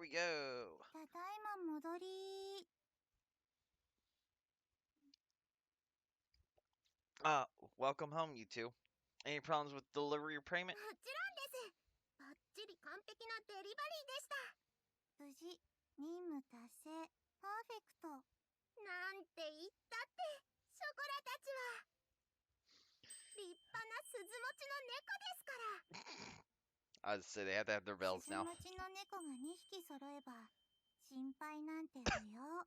we go. ただいま戻り。Welcome home, you two. Any problems with delivery or payment? もちろんです。バッチリ完璧なデリバリーでした。無事、任務達成。パーフェクト。なんて言ったって、ショコラたちは立派な鈴持ちの猫ですから。I just say they have to have their bells 鈴 now. 持ちの猫が2匹揃えば、心配なんて不要。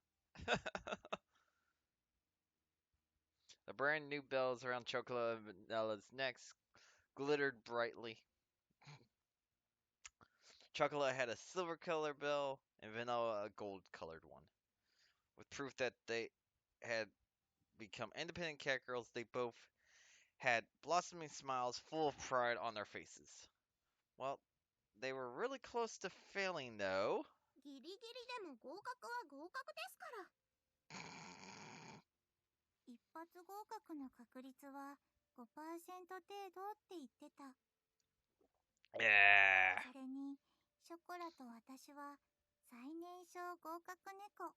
The brand new bells around Chocola and Vanilla's necks glittered brightly. Chocola had a silver colored bell and Vanilla a gold colored one. With proof that they had become independent cat girls, they both had blossoming smiles full of pride on their faces. Well, they were really close to failing though. ギリギリでも合格は合格ですから。一発合格の確率は 5% 程度って言ってた。Yeah. それに、ショコラと私は最年少合格猫。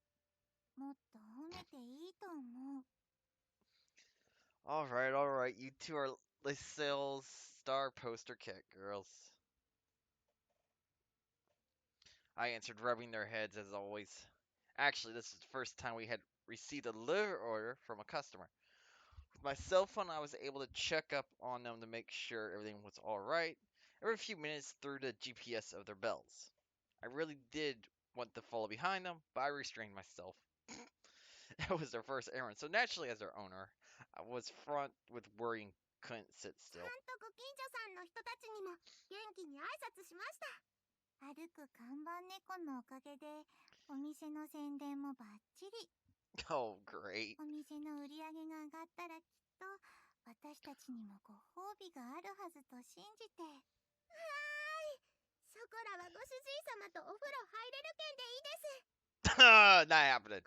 もっと褒めていいと思う。Alright. You two are Lyselle's star poster cat girls. I answered, rubbing their heads as always. Actually, this is the first time we had received a delivery order from a customer. With my cell phone, I was able to check up on them to make sure everything was alright every few minutes through the GPS of their bells. I really did want to follow behind them, but I restrained myself. That was their first errand, so naturally, as their owner, I was fraught with worry and couldn't sit ち still. ゃんとご近所さんの人たちにも元気に挨拶しました。歩く看板猫のおかげで、お店の宣伝もバッチリ。Oh, great. お店の売り上げが上がったらきっと、私たちにもご褒美があるはずと信じて。はーい。ショコラはご主人様とお風呂入れる券でいいです。Not happening.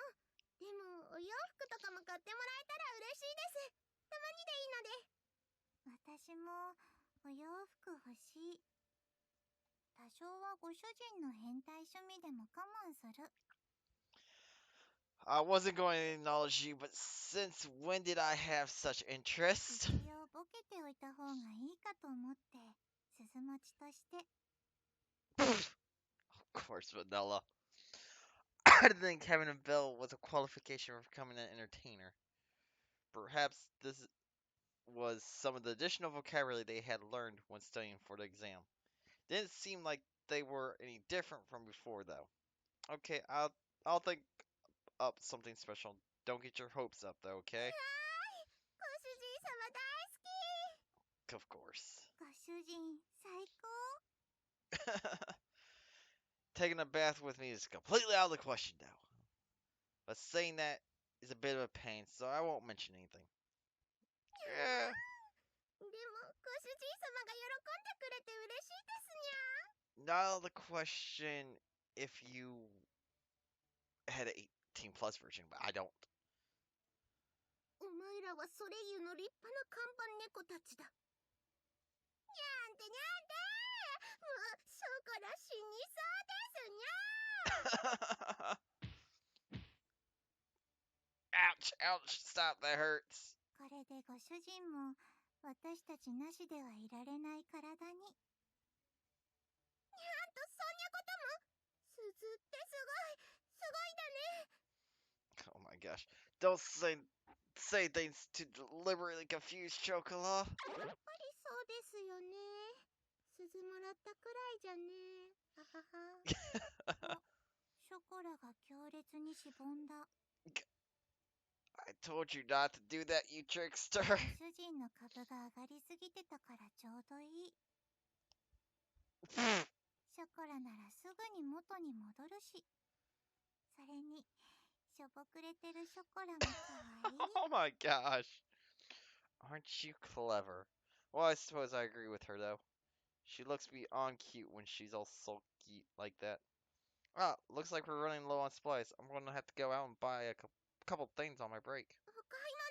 でも、お洋服とかも買ってもらえたら嬉しいです。たまにでいいので。私もお洋服欲しい。多少はご主人の変態趣味でも我慢する。I wasn't going to acknowledge you, but since when did I have such interest? 一応ボケておいた方がいいかと思って、鈴持ちとして。Of course, Vanilla. I didn't think having a bell was a qualification for becoming an entertainer. Perhaps this was some of the additional vocabulary they had learned when studying for the exam. Didn't seem like they were any different from before, though. Okay, I'll think up something special. Don't get your hopes up, though. Okay? はーい。ご主人様大好き。Of course. ご主人、最高。Taking a bath with me is completely out of the question now. But saying that is a bit of a pain, so I won't mention anything. Yeah. でも、ご主人様が喜んでくれて嬉しいですにゃ。 Not out of the question if you had an 18 plus version, but I don't. お前らはソレイユの立派な看板猫たちだ。にゃんてにゃんて。もう、ショコラ死にそうですにゃ。Ouch, stop, that hurts. これでご主人も私たちなしではいられない体に。にゃんとそんなことも。鈴ってすごいだね。 Oh my gosh. Don't say things to deliberately confuse Chocola. やっぱりそうですよね。鈴もらったくらいじゃね。ははは。ショコラが強烈にしぼんだ。I told you not to do that, you trickster. ご主人の株が上がりすぎてたからちょうどいい。ショコラならすぐに元に戻るし。それに、しょぼくれてるショコラもかわいい。Oh my gosh. Aren't you clever? Well, I suppose I agree with her, though. She looks beyond cute when she's all sulky like that. Ah, looks like we're running low on supplies. I'm gonna have to go out and buy a couple things on my break. お買い物。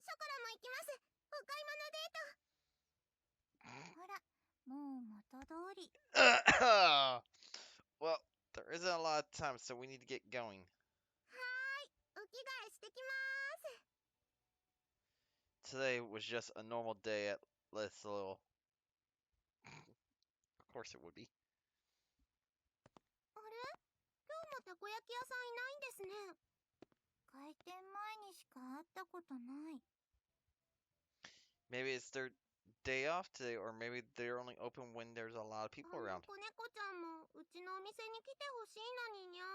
ショコラも行きます。お買い物デート。ほら、もう元通り。Well, there isn't a time, so we need to get going. はーい、お着替えしてきまーす。 Today was just a normal day at this little. Of course it would be. あれ、今日もたこ焼き屋さんいないんですね。開店前にしか会ったことない。 Maybe it's their day off today, or maybe they're only open when there's a lot of people around. 子猫ちゃんもうちのお店に来てほしいのににゃ。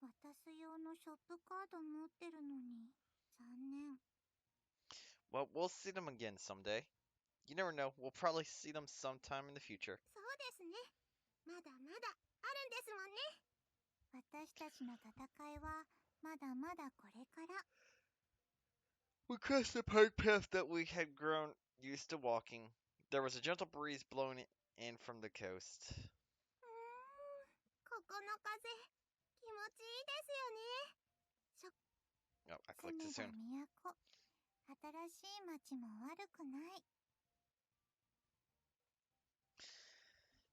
渡す用のショップカード持ってるのに残念。 Well, we'll see them again someday. You never know, we'll probably see them sometime in the future. そうですね。まだまだあるんですもんね。私たちの戦いはまだまだこれから。 We crossed the park path that we had grown used to walking. There was a gentle breeze blowing in from the coast. ここの風気持ちいいですよね。 Oh, I 住 clicked め too ば soon. 都。新しい街も悪くない。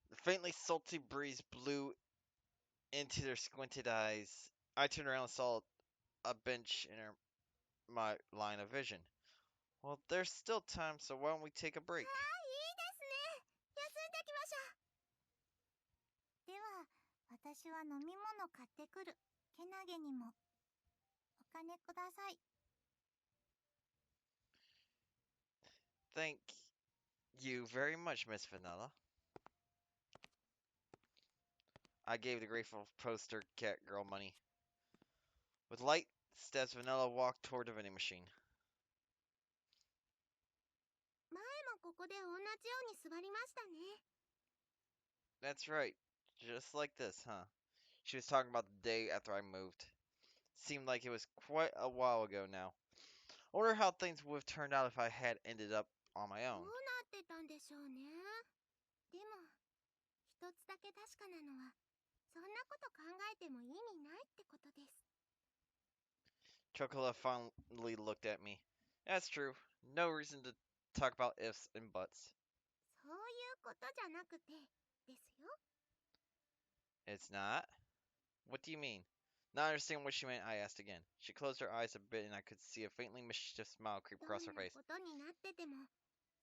The faintly salty breeze blew into their squinted eyes. I turned around and saw a bench in my line of vision. Well, there's still time, so why don't we take a break? いいですね。休んできましょう。では私は飲み物買ってくる。けなげにも。お金ください。 Thank you very much, Miss Vanilla. I gave the grateful poster cat girl money. With light steps, Vanilla walked toward the vending machine. 前もここで同じように座りましたね。 That's right. Just like this, huh? She was talking about the day after I moved. Seemed like it was quite a while ago now. I wonder how things would have turned out if I had ended up on my どう own. なってたんでしょうね。でも一つだけ確かなのは、そんなこと考えても意味ないってことです。 Chocola finally looked at me. That's true. No reason to talk about ifs and buts. そういうことじゃなくてですよ。 It's not? What do you mean? Not understanding what she meant, I asked again. She closed her eyes a bit and I could see a faintly mischievous smile creep ど across ん her な face. ことになってても、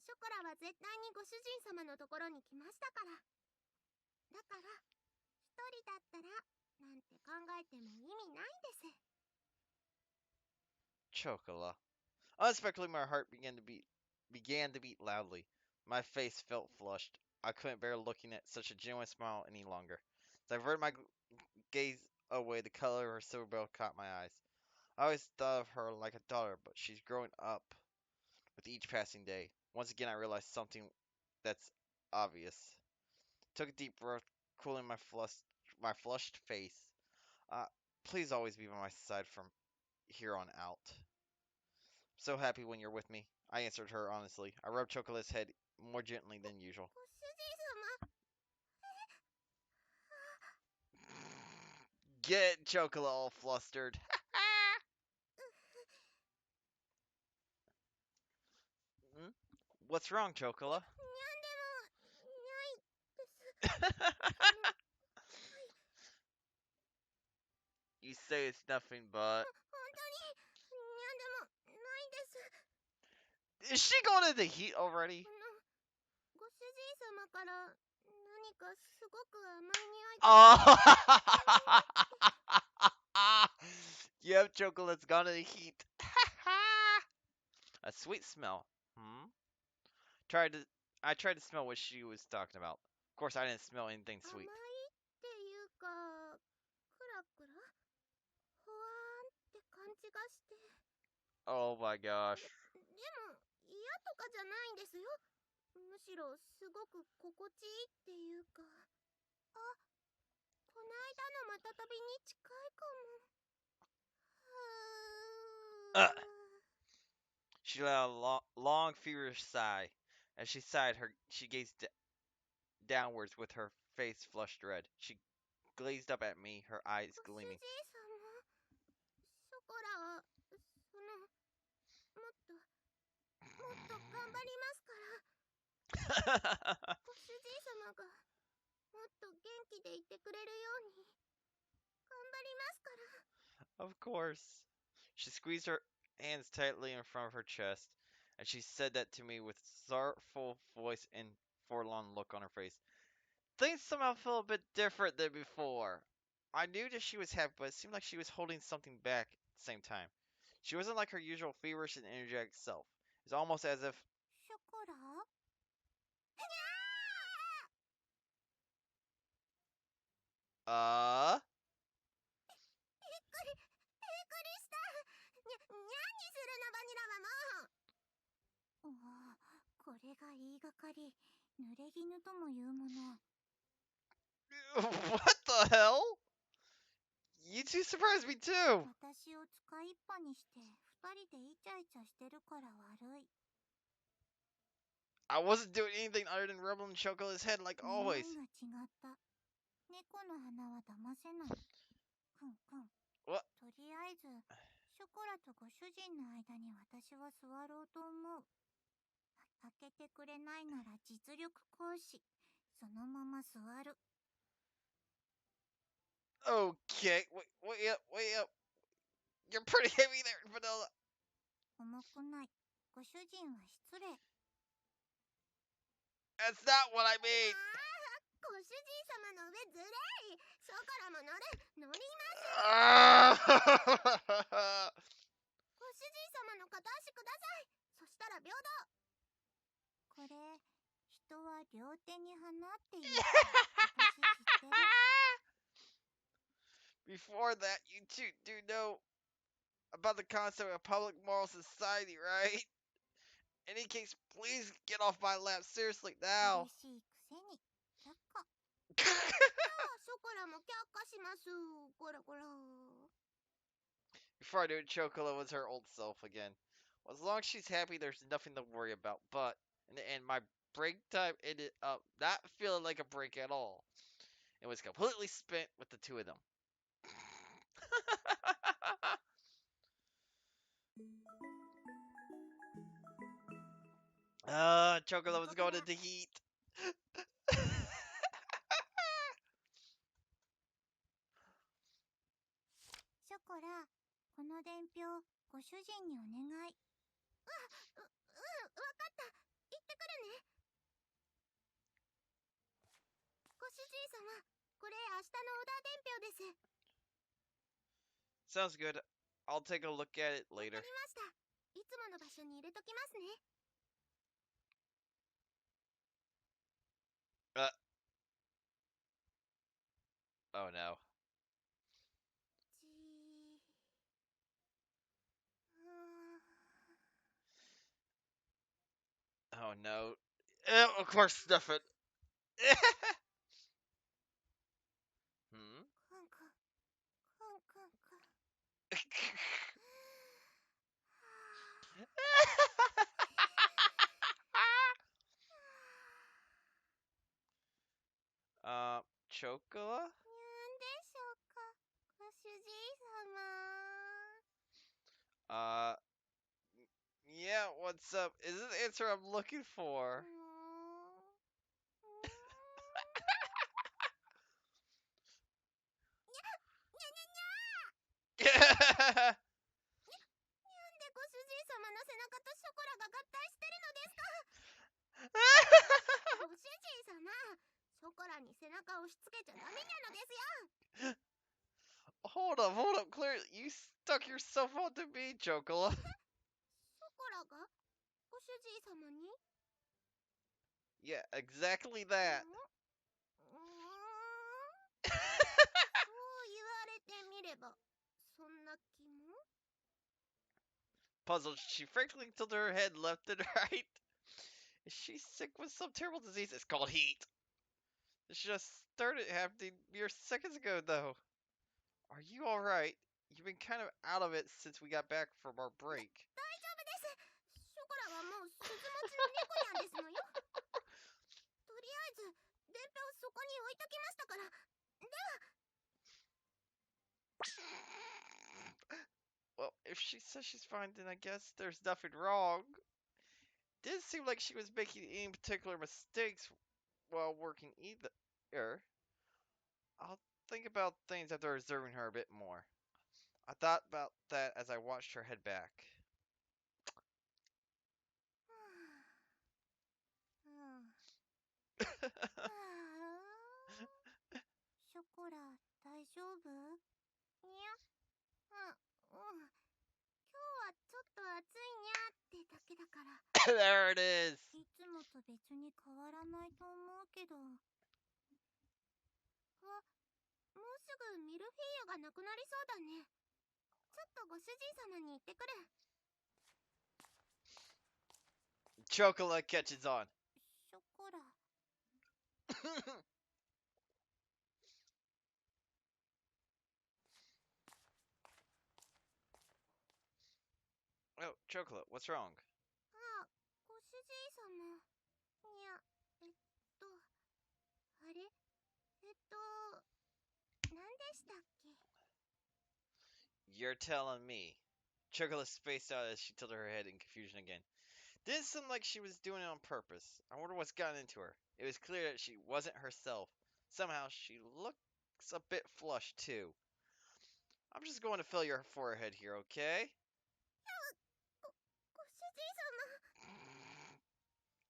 ショコラは絶対にご主人様のところに来ましたから。だから一人だったらなんて考えても意味ないんです。 Chocola. Unexpectedly, my heart began to beat loudly. My face felt flushed. I couldn't bear looking at such a genuine smile any longer. As I averted my gaze away, the color of her silver bell caught my eyes. I always thought of her like a daughter, but she's growing up with each passing day. Once again, I realized something that's obvious. Took a deep breath, cooling my flushed face. Uh, Please always be by my side from here on out. So happy when you're with me, I answered her honestly. I rubbed Chocolate's head more gently than usual. ご主人様。 Get Chocolate all flustered. Hmm? What's wrong, Chocola? にゃんでもないです。 You say it's nothing but. 本当ににゃんでもないんです。 Is she going to the heat already? ご主人様から何かすごく甘い匂いが。 Oh! Yep, Chocolate's gone to the heat. A sweet smell. Hmm? I tried to smell what she was talking about. Of course, I didn't smell anything 甘い sweet. っていうか、クラクラほわーんって感じがして。 Oh my gosh. でも嫌とかじゃないんですよ。むしろすごく心地いいっていうか。あ、こないだのまたたびに近いかも。 Uh, she let out a long, feverish sigh. As she sighed, she gazed downwards with her face flushed red. She glazed up at me, her eyes ご主人 gleaming. 様、ショコラはもっと頑張りますから。 ご主人様がもっと元気でいてくれるように頑張りますから。Of course. She squeezed her hands tightly in front of her chest, and she said that to me with sorrowful voice and forlorn look on her face. Things somehow felt a bit different than before. I knew that she was happy, but it seemed like she was holding something back at the same time. She wasn't like her usual feverish and energetic self. It was almost as if, ショコラ？ uh, びっくりした。にゃにするのバニラはもう。ああ、これが言いがかり。濡れ衣ともいうもの。what the hell? You two surprised me too. 私を使いっぱにして二人でイチャイチャしてるから悪い。 I wasn't doing anything other than rubbing Chocola's head like 匂 always. いが違った。猫の鼻は騙せない。くんくん。 What? とりあえず、ショコラとご主人の間に私は座ろうと思う。開けてくれないなら実力行使。そのまま座る。 Okay, wait up, wait up. You're pretty heavy there, Vanilla. 重くない。ご主人は失礼。 That's not what I mean. ご主人様の上ずるい。ショコラも乗ります。ご主人様の片足ください。そしたら平等。これ、人は両手に花って言うから私知ってる。 Before that, you two do know about the concept of public moral society, right? In any case, please get off my lap, seriously, now. 嬉しいくせに。却下。じゃあショコラも却下します。こらこら。 Before I knew it, Chocola was her old self again. Well, as long as she's happy, there's nothing to worry about. But in the end, my break time ended up not feeling like a break at all. It was completely spent with the two of them. Chocola was going into heat. ショコラ、この伝票、ご主人にお願い。わかった。行ってくるね。ご主人様、これ明日のオーダー伝票です。 Sounds good. I'll take a look at it わか later. りました。いつもの場所に入れときますね。 Oh no. じー。Oh no. Of course, stuff it. く Hmm? んくん、くんくんくん。 Chocola? なんでしょうか、ご主人様。 Uh, yeah, what's up? Is this the answer I'm looking for? なんでご主人様の背中とショコラが合体してるのですか。ご主人様、ショコラに背中を押し付けちゃダメなのですよ。 Hold up, clearly you stuck yourself onto me, Chocola. ショコラがご主人様に。 Yeah, exactly that. そう言われてみれば、そんな気も。 Puzzled, she frankly tilted her head left and right. Is she sick with some terrible disease? It's called heat. This just started happening mere seconds ago, though. Are you alright? You've been kind of out of it since we got back from our break. 大丈夫です。ショコラはもう鈴持ちの猫なんですのよ。とりあえず伝票そこに置いときましたから。では。 Well, if she says she's fine, then I guess there's nothing wrong. Didn't seem like she was making any particular mistakes while working either. I'll think about things after observing her a bit more. I thought about that as I watched her head back. ショコラ、大丈夫？にゃ、今日はちょっと暑いにゃってだけだから。There it is. いつもと別に変わらないと思うけど。もうすぐミルフィーユがなくなりそうだね。ちょっとご主人様に言ってくる。Chocola catches on. ショコラ。Oh, Chocola, what's wrong? あ、ご主人様。いや、あれ何でしたっけ？ You're telling me. Chocola spaced out as she tilted her head in confusion again. Didn't seem like she was doing it on purpose. I wonder what's gotten into her. It was clear that she wasn't herself. Somehow she looks a bit flushed too. I'm just going to fill your forehead here, okay? ご主人様。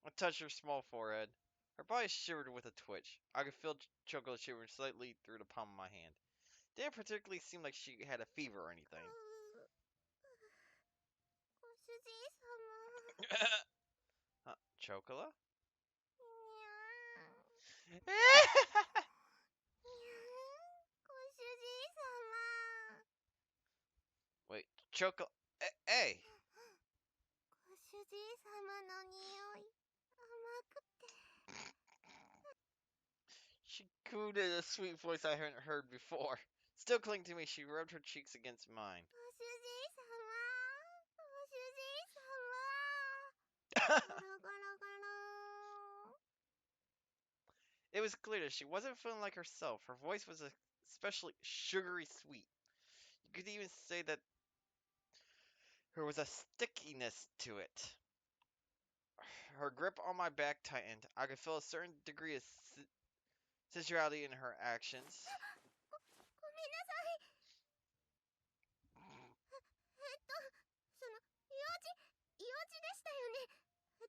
I touched her small forehead. Her body shivered with a twitch. I could feel Chocola shivering slightly through the palm of my hand. Didn't particularly seem like she had a fever or anything. ご主人様。Chocola? にゃー。ご主人様。 Wait, Chocola. Hey! ご主人様の匂い、甘くて。She cooed in a sweet voice I hadn't heard before. Still clinging to me, she rubbed her cheeks against mine. ご主人様。ご主人様。ゴロゴロゴロ。 It was clear that she wasn't feeling like herself. Her voice was especially sugary sweet. You could even say that there was a stickiness to it. Her grip on my back tightened. I could feel a certain degree of sensuality in her actions. ごめんなさい。用事でしたよね。で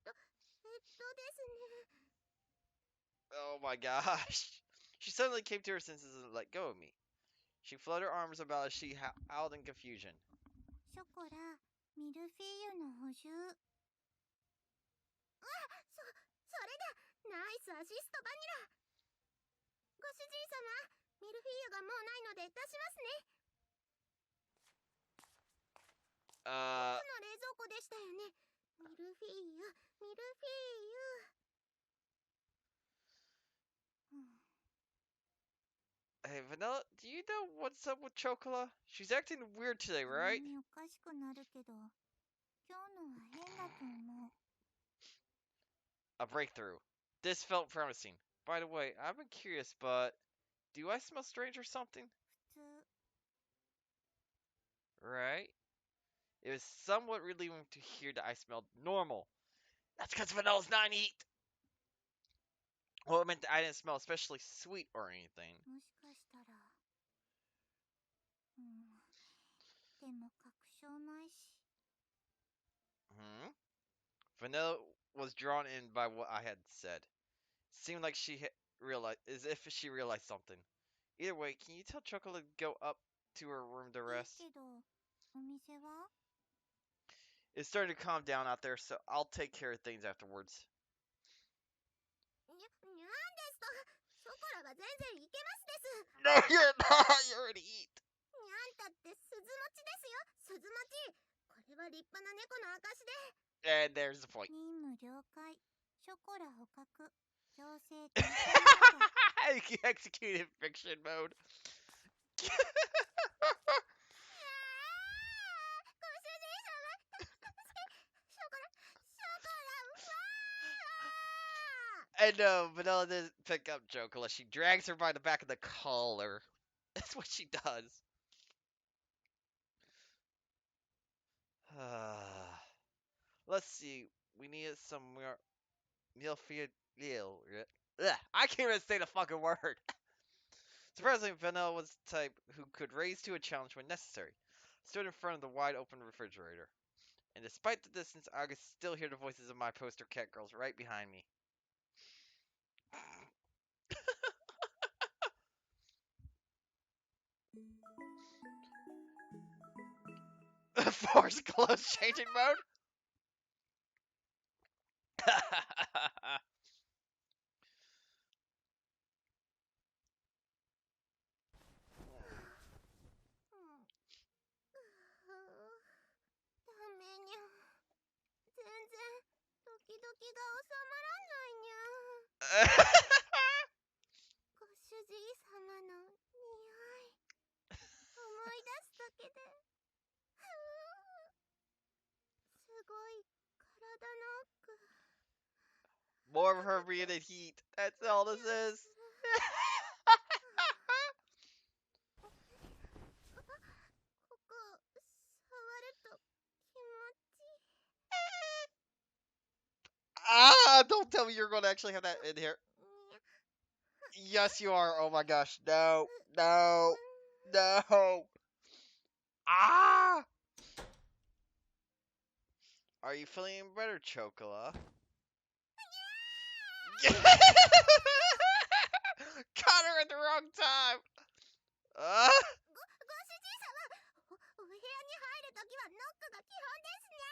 すね。 Oh my gosh. She suddenly came to her senses and let go of me. She fluttered her arms about as she howled in confusion. ショコラ、ミルフィーユの補充。それだ。ナイスアシストバニラ。ご主人様、ミルフィーユがもうないので出しますね。奥の冷蔵庫でしたよね。ミルフィーユ、ミルフィーユ。Hey, Vanilla, do you know what's up with Chocola? She's acting weird today, たま right? におかしくなるけど、今日のは変だと思う。A breakthrough. This felt promising. By the way, I've been curious, but do I smell strange or something? 普通。Right? It was somewhat relieving to hear that I smelled normal. That's because Vanilla's not neat. Well, it meant that I didn't smell especially sweet or anything. もしかしたら。でも確証ないし。Vanilla was drawn in by what I had said. Seemed like she realized, as if she realized something. Either way, can you tell Chocolate to go up to her room to いい rest? けど、お店は？ It's starting to calm down out there, so I'll take care of things afterwards. にゃんですと。ショコラが全然いけますです。 No, you're not. You already eat. にゃんたって鈴持ちですよ。鈴持ち。これは立派な猫の証で。 And there's the point. 任務了解。ショコラ捕獲。強制退去。Executed fiction mode. ご主人様。ショコラ、And no, Vanilla doesn't pick up Chocola. She drags her by the back of the collar. That's what she does. Let's see. We needed some more I can't even say the fucking word. Surprisingly, Vanilla was the type who could raise to a challenge when necessary. Stood in front of the wide open refrigerator. And despite the distance, I could still hear the voices of my poster cat girls right behind me. Force close changing mode?ダメにゃ。全然ドキドキが収まらないにゃ。ご主人様の匂い思い出すだけで、すごい体の奥。More of her being in heat. That's all this is. ここ触ると気持ちいい。Ah! Don't tell me you're going to actually have that in here. Yes, you are. Oh my gosh. No. No. No. Ah! Are you feeling better, Chocola? Caught her at the wrong time. ご主人様、お部屋に入るときはノックが基本ですね。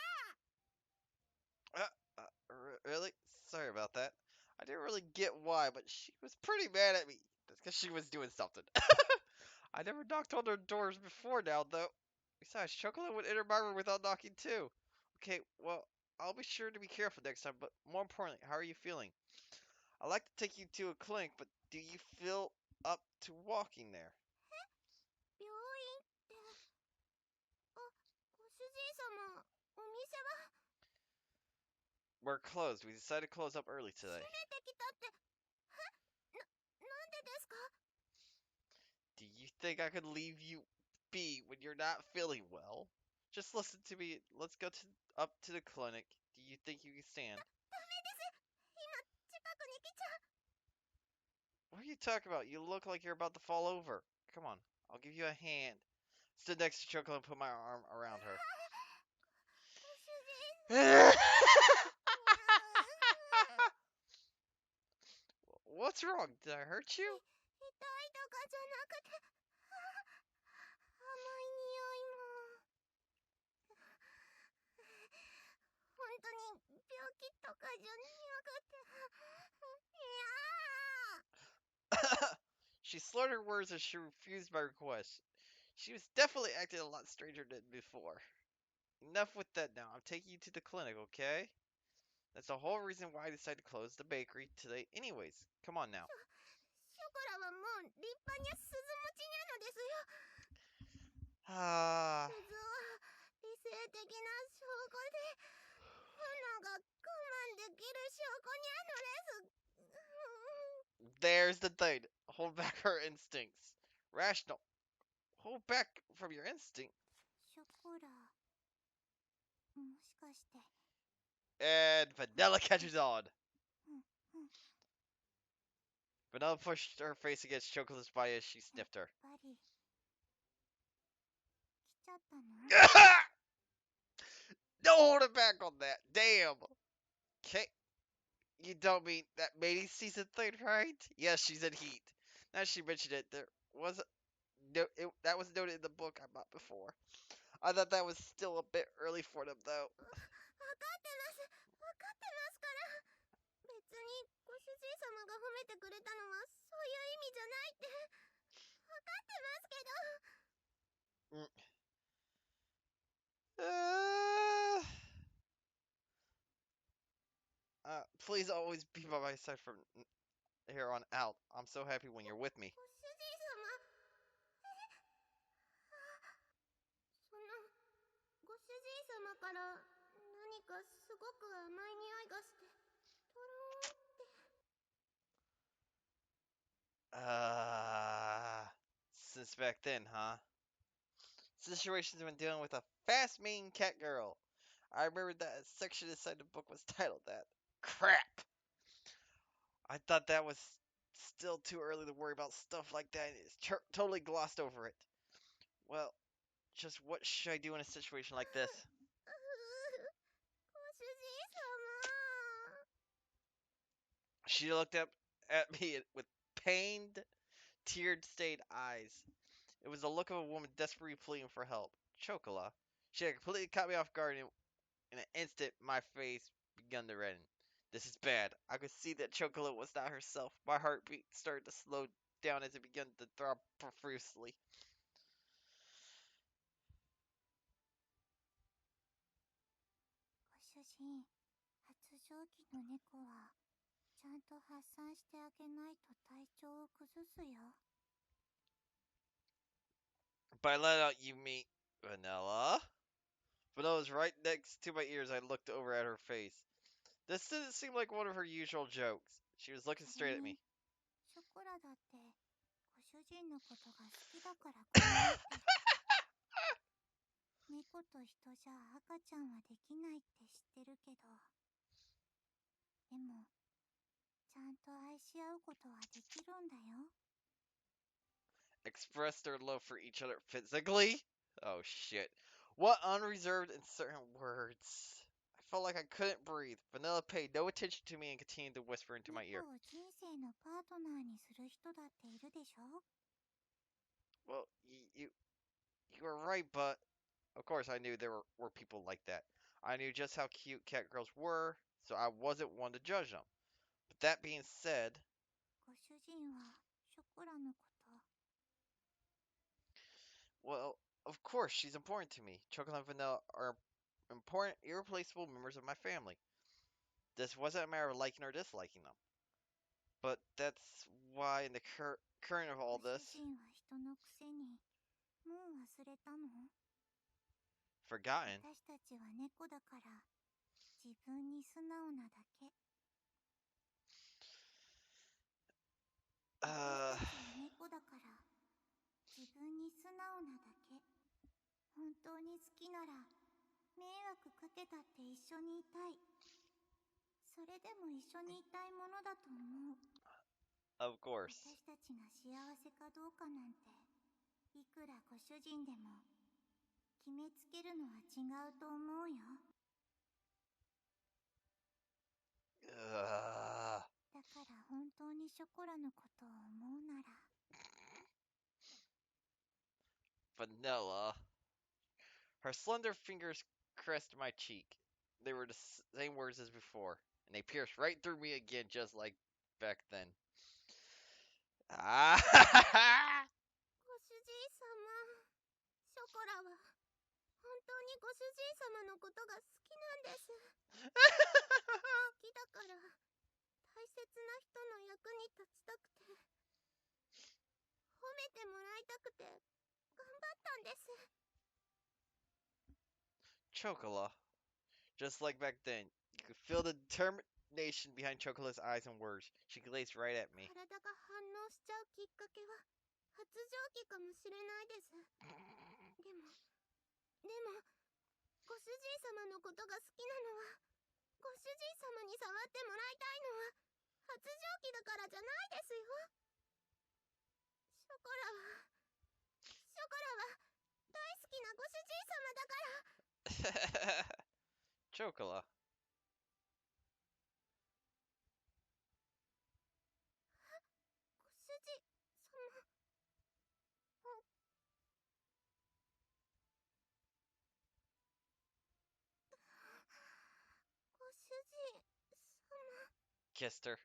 Really? Sorry about that. I didn't really get why, but she was pretty mad at me. That's because she was doing something. I never knocked on her doors before now, though. Besides, Chocolate would enter my room without knocking, too. Okay, well, I'll be sure to be careful next time, but more importantly, how are you feeling? I'd like to take you to a clinic, but do you feel up to walking there? 病院って。あ、ご主人様、お店は We're closed. We decided to close up early 閉 today. めてきたって。なんでですか？ Do you think I could leave you be when you're not feeling well? Just listen to me. Let's go up to the clinic. Do you think you can stand? ダメです。今、近くに来ちゃう。What are you talking about? You look like you're about to fall over. Come on, I'll give you a hand. Stood next to Chocolate and put my arm around her. ご主人。What's wrong? Did I hurt you? 痛いとかじゃなくて、甘い匂いも。本当に病気とかじゃなくて、She slurred her words as she refused my request. She was definitely acting a lot stranger than before. Enough with that now. I'm taking you to the clinic, okay? That's the whole reason why I decided to close the bakery today anyways. Come on now. ショコラはもう立派に鈴持ちなのですよ。 Ah, 鈴は理性的な証拠で、花が我慢できる証拠にゃのです。there's the thing. Hold back her instincts. Rational. Hold back from your instinct. ショコラ、もしかして。And Vanilla catches on. うんうん。Vanilla pushed her face against Chocolate's body as she sniffed her. やっぱり。来ちゃったの？ No holding back on that. Damn. Okay. You don't mean that Matey season thing, right? Yes, she's in heat. Now she mentioned it, there was that was noted in the book I bought before. I thought that was still a bit early for them, though. 分かってます。分かってますから。別にご主人様が褒めてくれたのはそういう意味じゃないって分かってますけど。Please always be by my side from here on out. I'm so happy when you're with me. ご主人様。そのご主人様から何かすごく甘い匂いがしてとろーんって。 Since back then, huh? Situations when dealing with a fast mean cat girl. I remember that section inside the book was titled that. Crap! I thought that was Still too early to worry about stuff like that. It's totally glossed over it. Well, just what should I do in a situation like this? ご主人様。 She looked up at me with pained, tear-stained eyes. It was the look of a woman desperately pleading for help. Chocola. She had completely caught me off guard, and in an instant, my face began to redden. This is bad. I could see that Chocola was not herself. My heartbeat started to slow down as it began to throb profusely. ご主人、発情期の猫はちゃんと発散してあげないと体調を崩すよ。 By let out, you mean Vanilla? Vanilla was right next to my ears. I looked over at her face. This didn't seem like one of her usual jokes. She was looking それ straight at に me. ショコラだってご主人のことが好きだからこうなってる。猫と人じゃ赤ちゃんはできないって知ってるけど、でもちゃんと愛し合うことはできるんだよ。 Expressed their love for each other physically? Oh shit. What unreserved and certain words. I felt like I couldn't breathe. Vanilla paid no attention to me and continued to whisper into my 猫 ear. を人生のパートナーにする人だっているでしょ。 Well, you were right, but of course I knew there were people like that. I knew just how cute cat girls were, so I wasn't one to judge them. But that being said, ご主人はショコラのこと well, of course she's important to me. Chocolate and Vanilla are important, irreplaceable members of my family. This wasn't a matter of liking or disliking them. But that's why in the current of all ご主 this, 人は人のくせにもう忘れたの？ forgotten. 私たちは猫だから自分に素直なだけ。 Uh, 私たちは猫だから自分に素直なだけ。本当に好きなら迷惑かけたって一緒にいたい。それでも一緒にいたいものだと思う。 of course. 私たちが幸せかどうかなんていくらご主人でも決めつけるのは違うと思うよ。 だから本当にショコラのことを思うなら Vanilla. Her slender fingers caressed my cheek. They were the same words as before, and they pierced right through me again, just like back then. Ah! ご主人様。ショコラは本当にご主人様のことが好きなんです。好きだから大切な人の役に立ちたくて、褒めてもらいたくて頑張ったんです。 Chocola. Just like back then, you could feel the determination behind Chocola's eyes and words. She gazed right at me. 体が反応しちゃうきっかけは発情期かもしれないです。でもご主人様のことが好きなのは、ご主人様に触ってもらいたいのは発情期だからじゃないですよ。ショコラは大好きなご主人様だから。 Chocola. ご主人様。ご主人様。 Kissed her.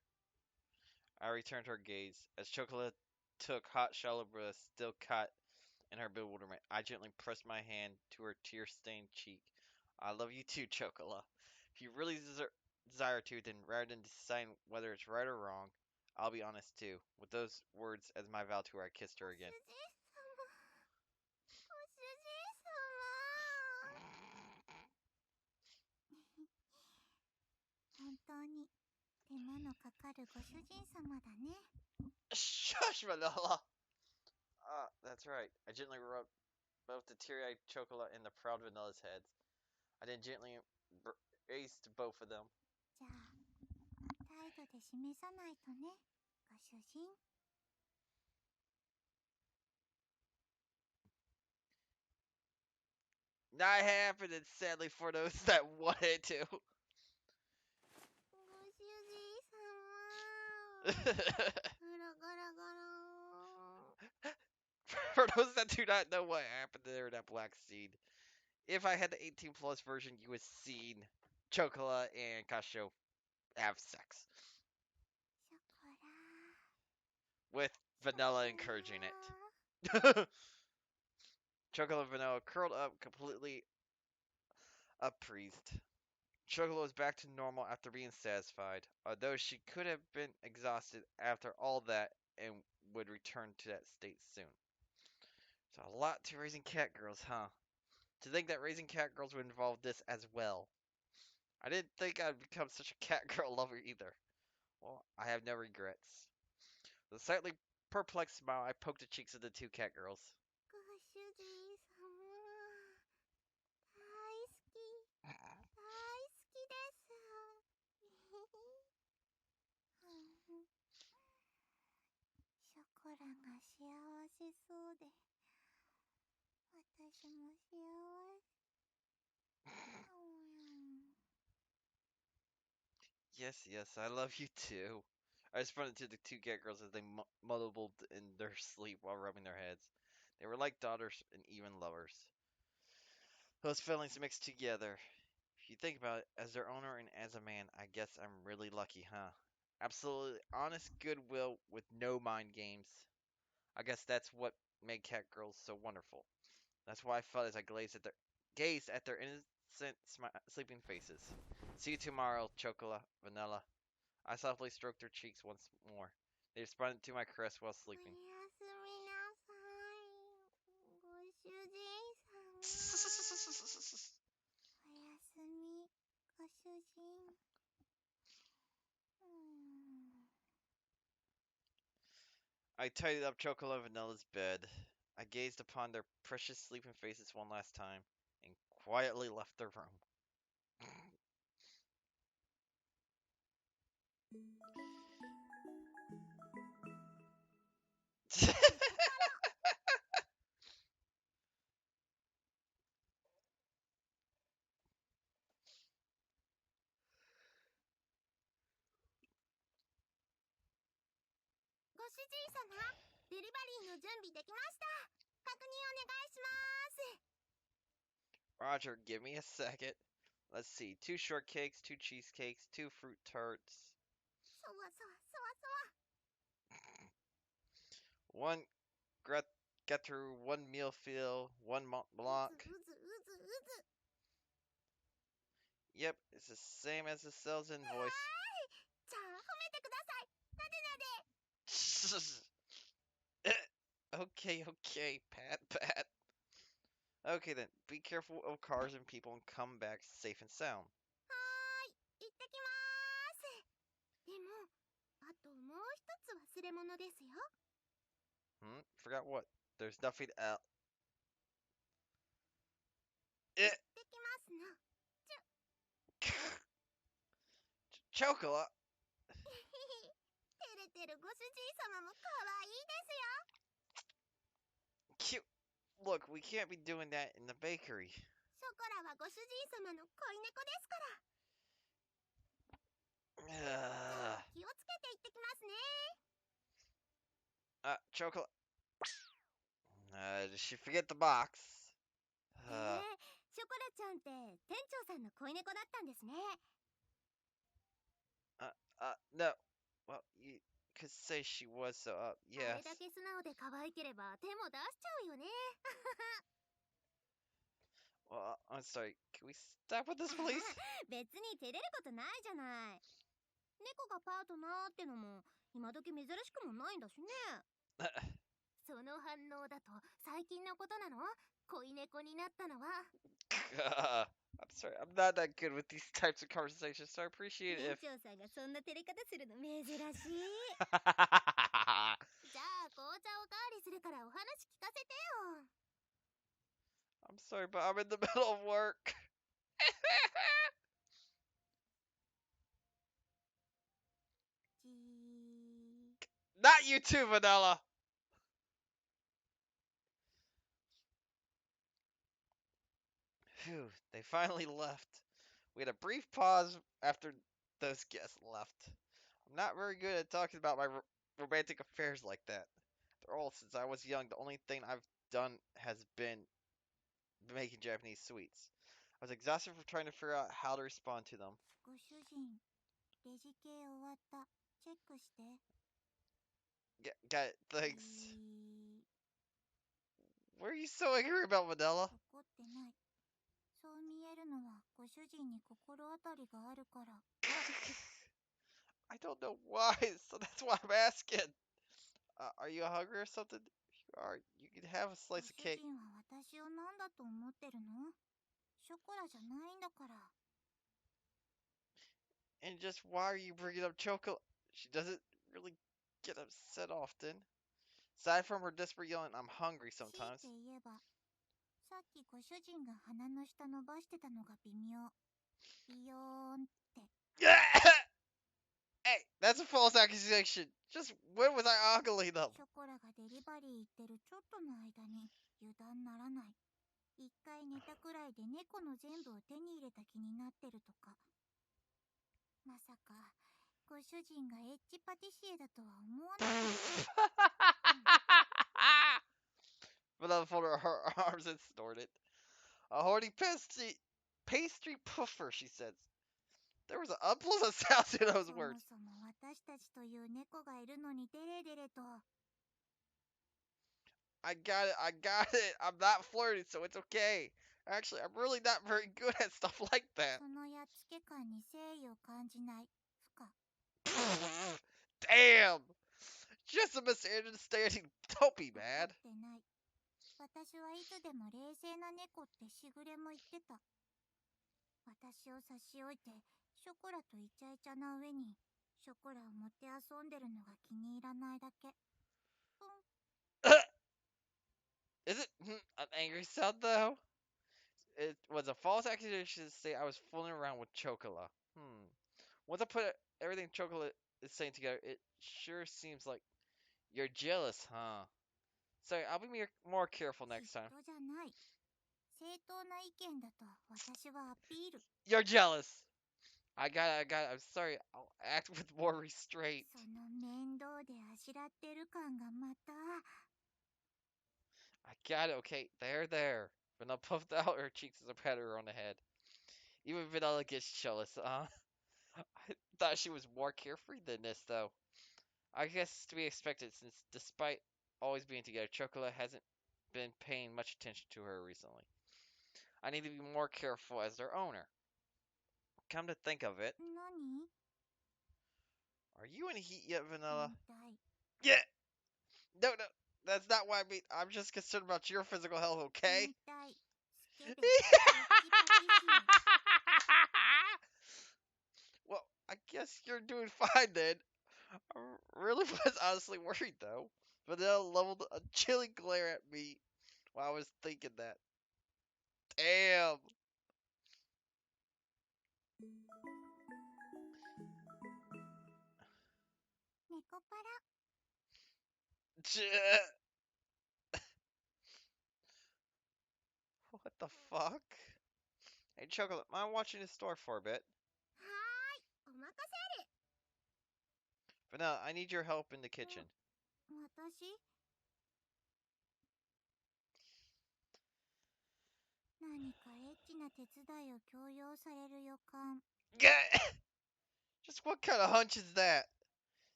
I returned her gaze. As Chocola took hot shallow breaths, still caught in her bewilderment, I gently pressed my hand to her tear-stained cheek. I love you too, Chocola. If you really desire to, then rather than deciding whether it's right or wrong, I'll be honest too. With those words as my vow to her, I kissed her ご主 again. 人様。ご主人様。 本当に手間のかかるご主人様だね。 Shush, Vanilla! That's right. I gently rubbed both the teary-eyed Chocola and the proud Vanilla's heads. I then gently embraced both of them. じゃあ態度で示さないとね、ご主人。Not happening, sadly, for those that wanted to. ご主人様。 For ガラガラガラ。 those that do not know what happened there in that black scene, if I had the 18 plus version, you would have seen Chocola and Kasho have sex ショコラ。 with ショコ Vanilla ラ。 encouraging it. Chocola and Vanilla curled up completely appeased. Chocola was back to normal after being satisfied, although she could have been exhausted after all that and would return to that state soon. So a lot to raising cat girls, huh? To think that raising cat girls would involve this as well. I didn't think I'd become such a cat girl lover either. Well, I have no regrets. With a slightly perplexed smile, I poked the cheeks of the two cat girls. ご主人様。大好き。大好きです。ショコラが幸せそうで、私も幸せ。Yes, yes, I love you too. I responded to the two cat girls as they mumbled in their sleep while rubbing their heads. They were like daughters and even lovers. Those feelings mixed together. If you think about it, as their owner and as a man, I guess I'm really lucky, huh? Absolutely honest goodwill with no mind games. I guess that's what made cat girls so wonderful. That's why I felt as I gazed at their innocent, sleeping faces. See you tomorrow, Chocola, Vanilla. I softly stroked their cheeks once more. They responded to my caress while お sleeping. やすみなさい。ご主人様。おやすみ、ご主人。I tidied up Chocola and Vanilla's bed. I gazed upon their precious sleeping faces one last time and quietly left the room.ご主人様、デリバリーの準備できました。確認お願いします。 Roger, give me a second. Let's see. 2 shortcakes, 2 cheesecakes, 2 fruit tarts, そわそわそわそわ。 1 get through, 1 meal fill, 1 Mont う Blanc. ずうずうずうず。 Yep, it's the same as the sales は invoice. ーい。じゃあ褒めてください。なでなで。Okay, okay, pat, pat. Okay then, be careful of cars and people and come back safe and sound. はーい。行ってきまーす。でも、あともう一つ忘れ物ですよ。Forgot what? There's nothing else. 行ってきますの。Chocola. 照れてるご主人様も可愛いですよ。 Cute. Look, we can't be doing that in the bakery. ショコラはご主人様の恋猫ですから。じゃあ気をつけて行ってきますね。Chocola. Did she forget the box? ショコラちゃんって店長さんの恋猫だったんですね。 No. Well, you could say she was, so, あ yes. れだけ素直で可愛ければ手も出しちゃうよね。 Well, I'm sorry. Can we stop with this, please? 別に照れることないじゃない。猫がパートナーってのも今時珍しくもないんだしね。その反応だと最近のことなの？恋猫になったのは。I'm sorry. I'm not that good with these types of conversations, so I appreciate it 店 if. 長さんがそんな照れ方するの珍しい。じゃあ紅茶おかわりするからお話聞かせてよ。 I'm sorry, but I'm in the middle of work. じー。Not you too, Vanilla. Phew, they finally left. We had a brief pause after those guests left. I'm not very good at talking about my romantic affairs like that. They're all since I was young. The only thing I've done has been making Japanese sweets. I was exhausted from trying to figure out how to respond to them. ご主人、レジ系終わった。チェックして。Got it. い Thanks. What are you so angry about, Vanilla? 怒ってない。そう見えるのはご主人に心当たりがあるから。I don't know why, so that's why I'm asking. Are you hungry or something? If you are, you can have a ご slice 主 of cake. 人は私を何だと思ってるの？ショコラじゃないんだから。And just why are you bringing up Chocola? She doesn't really get upset often. Aside from her desperate yelling, I'm hungry 強い sometimes. て言えば、さっきご主人が鼻の下伸ばしてたのが微妙。ビヨーンって。Hey, that's a false accusation. Just when was I ogling them? ショコラがデリバリー行ってるちょっとの間に油断ならない。一回寝たくらいで猫の全部を手に入れた気になってるとか。まさか、ご主人がエッジパティシエだとは思わない。Vanilla folded her arms and snorted. A horny pastry puffer, she says. There was an unpleasant sound to those そも words. そも私たちという猫がいるのにデレデレと。I got it, I got it. I'm not flirting, so it's okay. Actually, I'm really not very good at stuff like that. そのやっつけ感に誠意を感じない。不可。 Damn! Just a misunderstanding. Don't be 怒 mad. ってない。私はいつでも冷静な猫ってしぐれも言ってた。私を差し置いてショコラとイチャイチャな上にショコラを持って遊んでるのが気に入らないだけ。Is it an angry sound though? It was a false accusation to say I was fooling around with Chocola. Once I put everything Chocola is saying together, it sure seems like you're jealous, huh? Sorry, I'll be more careful 嫉 next time. 妬じゃない。正当な意見だと私はアピール。 You're jealous. I got it. I'm sorry. I'll act with more restraint. その面倒であしらってる感がまた。 I got it. Okay, there. Vanilla puffed out her cheeks as I patted her on the head. Even Vanilla gets jealous, I thought she was more carefree than this, though. I guess it's to be expected since, despite always being together, Chocola hasn't been paying much attention to her recently. I need to be more careful as their owner. Come to think of it, 何？ are you in heat yet, Vanilla? 変態。 Yeah! No, that's not what I mean. I'm just concerned about your physical health, okay? 変態。スケベ。エッジパティシエ。 Well, I guess you're doing fine then. I really was honestly worried though. Vanilla leveled a chilly glare at me while I was thinking that. Damn. ネコパラ。 What the fuck? Hey, Chocolate, mind watching the store for a bit? はーい、お任せ。Vanilla, I need your help in the kitchen. 私？何かエッチな手伝いを強要される予感。 Just what kind of hunch is that?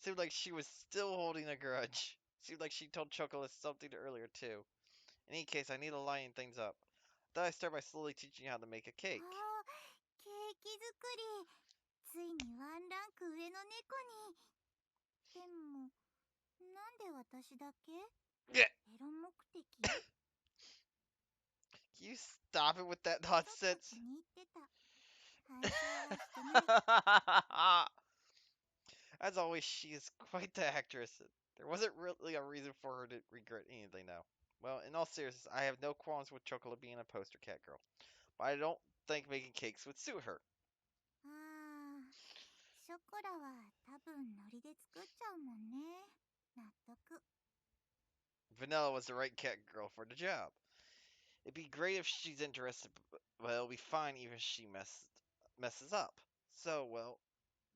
Seemed like she was still holding a grudge. Seemed like she told Chocolate something earlier too. In any case, I need to line things up. Thought I'd start by slowly teaching you how to make a あ cake. あ、ケーキ作り。ついにワンランク上の猫に。でも、なんで私だけ？ Yeah. エロ目的？ Can you stop it with that ちょっと nonsense? 気に入ってた。反省はしてない。 As always, she is quite the actress. There wasn't really a reason for her to regret anything, though. Well, in all seriousness, I have no qualms with Chocolate being a poster cat girl, but I don't think making cakes would suit her. ああ、ショコラは多分ノリで作っちゃうもんね。納得。 Vanilla was the right cat girl for the job. It'd be great if she's interested, but it'll be fine even if she messes up. So, well,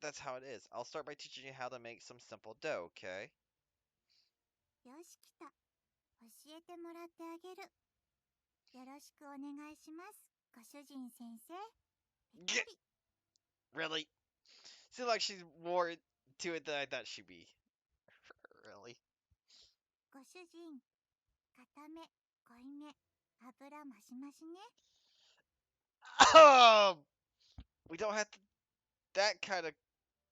that's how it is. I'll start by teaching you how to make some simple dough, okay? よし来た。教えてもらってあげる。よろしくお願いします。ご主人先生。ぺた Get り。 really? Seems like she's more to it than I thought she'd be. Really? ご主人。固め、濃いめ、油マシマシね。We don't have that kind of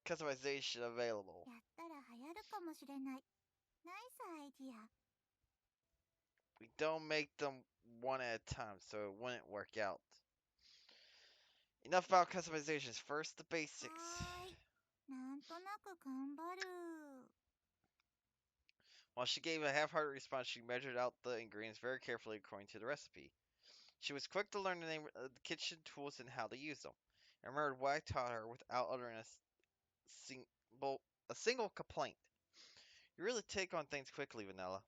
customization available. やったら流行るかもしれない。ナイスアイディア。 We don't make them one at a time, so it wouldn't work out. Enough about customizations. First, the basics. はーい。なんとなく頑張る。 While she gave a half-hearted response, she measured out the ingredients very carefully according to the recipe. She was quick to learn the name of the kitchen tools and how to use them, and remembered what I taught her without uttering single, a single complaint. You really take on things quickly, Vanilla.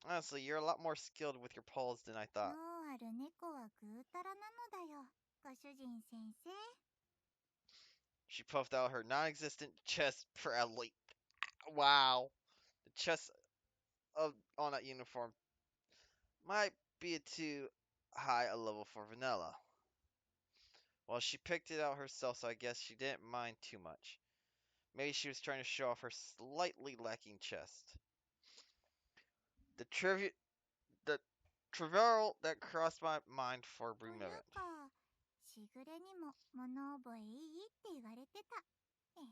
Honestly, you're a lot more skilled with your paws than I 脳 thought. ある猫はぐうたらなのだよ。ご主人先生。 She puffed out her non-existent chest proudly. Wow. The chest on that uniform might be too high a level for Vanilla. Well, she picked it out herself, so I guess she didn't mind too much. Maybe she was trying to show off her slightly lacking chest. The trivia, the trivial that crossed my mind for a と brief いう moment. か、しぐれにも物覚えいいって言われてた。へへん。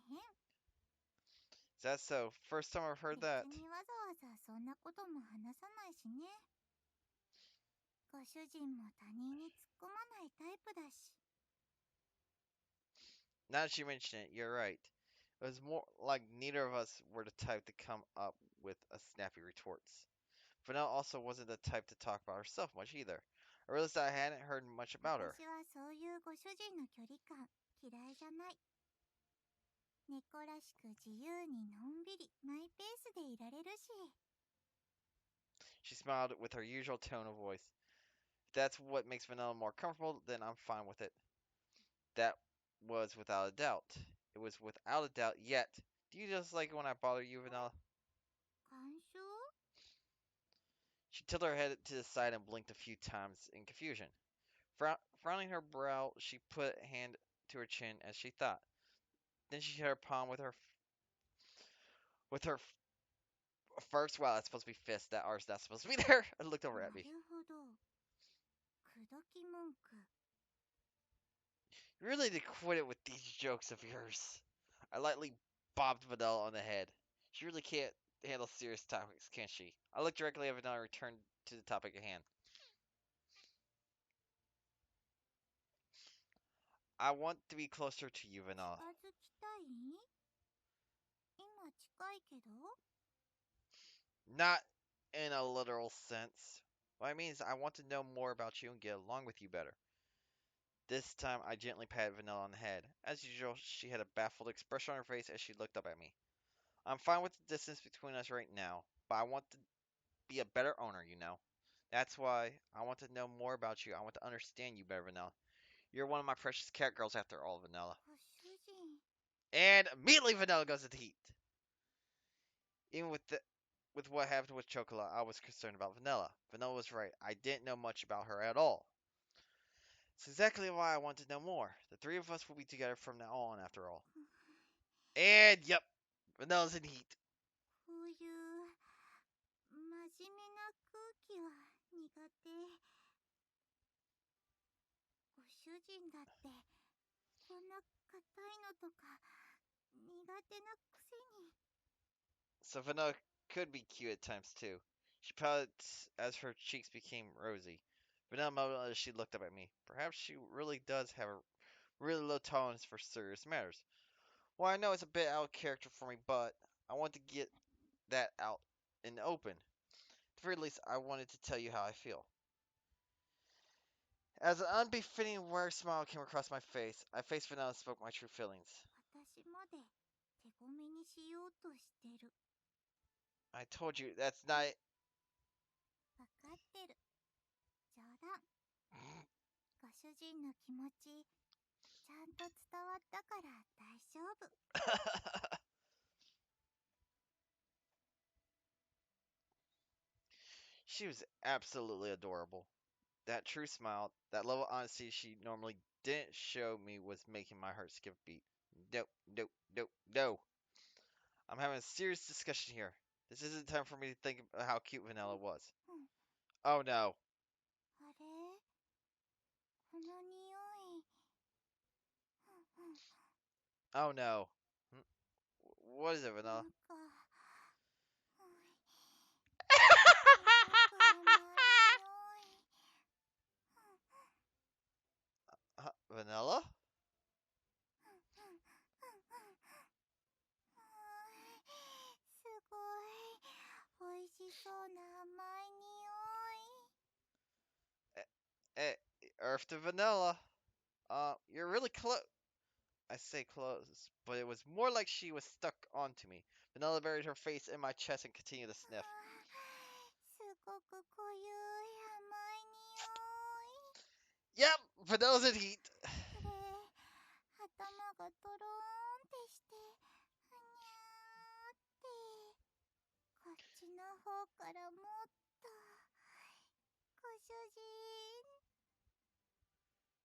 Is that so? First time I've heard 別 that. にわざわざそんなことも話さないしね。ご主人も他人に突っ込まないタイプだし。 Now that you mention it, you're right. It was more like neither of us were the type to come up with a snappy retorts. Vanilla also wasn't the type to talk about herself much either. I realized that I hadn't heard much about her. 私はそういうご主人の距離感嫌いじゃない。猫らしく自由にのんびりマイペースでいられるし。 She smiled with her usual tone of voice. If that's what makes Vanilla more comfortable, then I'm fine with it. That was without a doubt. It was without a doubt yet. Do you just like it when I bother you, Vanilla? 干渉？ She tilted her head to the side and blinked a few times in confusion. Frowning her brow, she put a hand to her chin as she thought. Then she hit her palm with her first. Wow, that's supposed to be fist. That R's not supposed to be there. And looked over な at me. るほど。口説き文句。 You really need to quit it with these jokes of yours. I lightly bobbed Vanilla on the head. She really can't handle serious topics, can she? I looked directly at Vanilla and returned to the topic at hand. I want to be closer to you, 近 Vanilla. づきたい？今近いけど？ Not in a literal sense. What I mean is I want to know more about you and get along with you better. This time I gently patted Vanilla on the head. As usual, she had a baffled expression on her face as she looked up at me. I'm fine with the distance between us right now, but I want to be a better owner, you know. That's why I want to know more about you. I want to understand you better, Vanilla. You're one of my precious cat girls after all, Vanilla. ご主人。 And immediately Vanilla goes into heat. Even with what happened with Chocola, I was concerned about Vanilla. Vanilla was right. I didn't know much about her at all. It's exactly why I want to know more. The three of us will be together from now on, after all. And yep, Vanilla's in heat. こういう真面目な空気は苦手。ご主人だってこんな硬いのとか苦手なくせに。 So Vanilla could be cute at times too. She pouted as her cheeks became rosy. Vanilla mumbled as she looked up at me. Perhaps she really does have a really low tolerance for serious matters. Well, I know it's a bit out of character for me, but I want to get that out in the open. At the very least, I wanted to tell you how I feel. As an unbefitting rare smile came across my face, I faced Vanilla and spoke my true feelings. 私まで手ごめにしようとしてる。I told you that's not. わかってる。冗談。ご主人の気持ち、ちゃんと伝わったから大丈夫。She was absolutely adorable. That true smile, that level of honesty she normally didn't show me was making my heart skip a beat. No, no, no, no. I'm having a serious discussion here. This isn't time for me to think about how cute Vanilla was. うん。Oh no. あれ、この匂い。うんうん。 Oh no. What is it, な Vanilla? んか、はい、すごく甘い匂い。Vanilla? すごい、美味しそうな甘い匂い。Eh, Earth to Vanilla. You're really close. I say close, but it was more like she was stuck onto me. Vanilla buried her face in my chest and continued to sniff. すごく濃ゆい甘い匂い。Yep, Vanilla's in heat. これ、頭がトローンってして、ふにゃーって、こっちの方からもっと、ご主人。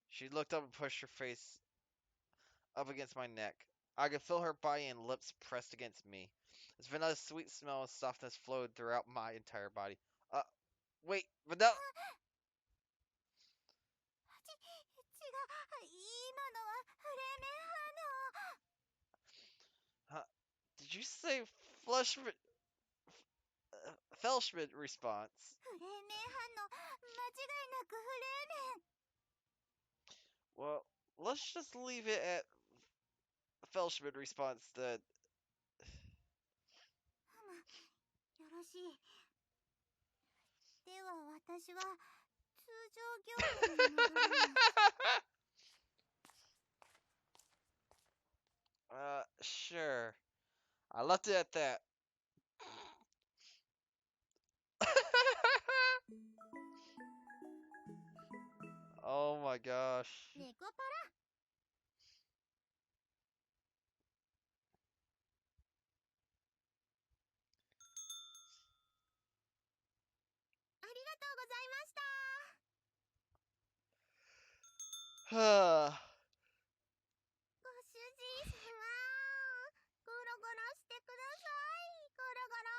She looked up and pushed her face up against my neck. I could feel her body and lips pressed against me. As Vanilla's sweet smell and softness flowed throughout my entire body. Wait, Vanilla. 違う、今のはフレーメン反応。Huh? Did you say Flushman? Felshman response. フレーメン反応、間違いなくフレーメン。Well, let's just leave it at Felshman response then. よろしい。では私は通常業務に戻ります。Sure. I left it at that. Oh my gosh. ネコパラ。ありがとうございました。ご主人様、ゴロゴロしてください。ゴロゴロ。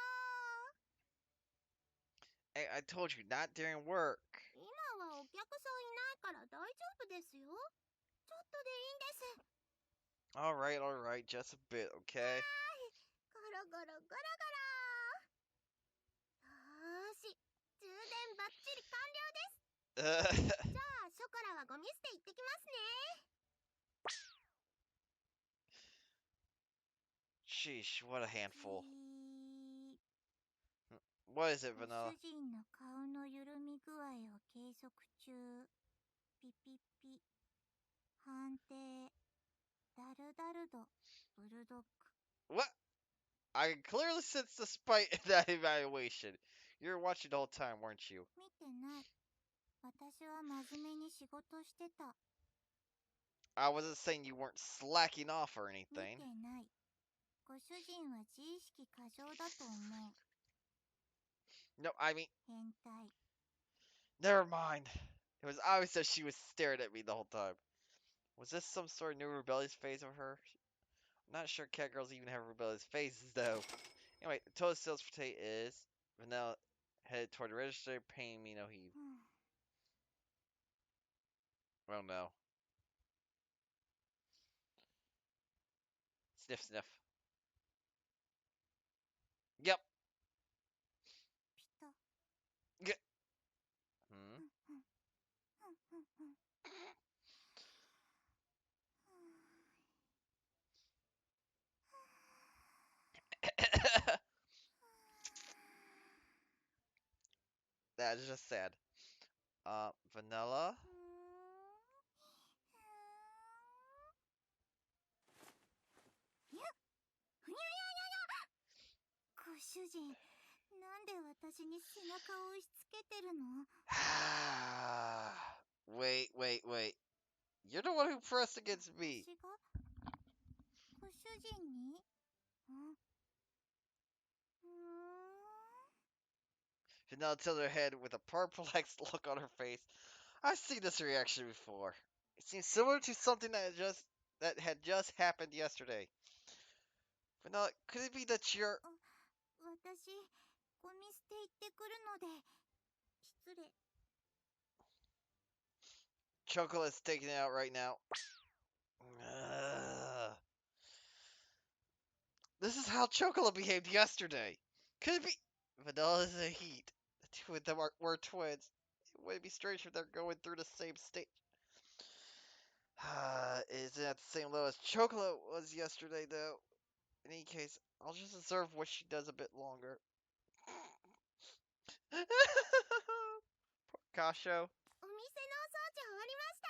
Hey, I told you, not during work. 今はお客さんいないから大丈夫ですよ。ちょっとでいいんです。Alright, just a bit, okay? ゴロゴロゴロゴロ。よーし、充電バッチリ完了です。じゃあショコラはゴミ捨て行ってきますね。Sheesh, what a handful. What is it, ご Vanilla? 主人の顔の緩み具合を計測中。ピピピ。判定。ダルダルド。ブルドッグ。 What? I can clearly sense the spite in that evaluation. You were watching the whole time, weren't you? 見てない。私は真面目に仕事してた。I wasn't saying you weren't slacking off or 見 anything. てない。ご主人は自意識過剰だと思う。 No, I mean, 変態。 never mind. It was obvious that she was staring at me the whole time. Was this some sort of new rebellious phase of her? I'm not sure cat girls even have rebellious phases, though. Anyway, the total sales for today is Vanilla headed toward the register, paying me no heed. Oh no. Sniff, sniff. Yep. ピタ。 Get. Hmm. は That is just sad. Vanilla? にゃふにゃややや。ご主人、なんで私に背中を押し付けてるの？ Wait. You're the one who pressed against me. 私がご主人に？ん？Vanilla tilted her head with a perplexed look on her face. I've seen this reaction before. It seems similar to something that had just happened yesterday. Vanilla, could it be that you're 私、ゴミ捨て行ってくるので、失礼。Chocolate's taking it out right now? Ugh. This is how Chocolate behaved yesterday. Could it be Vanilla's in heat? The two of them were twins. It wouldn't be strange if they're going through the same stage. Isn't at the same level as Chocolate was yesterday, though. In any case, I'll just observe what she does a bit longer. Poor Kasho. お店のお掃除終わりました。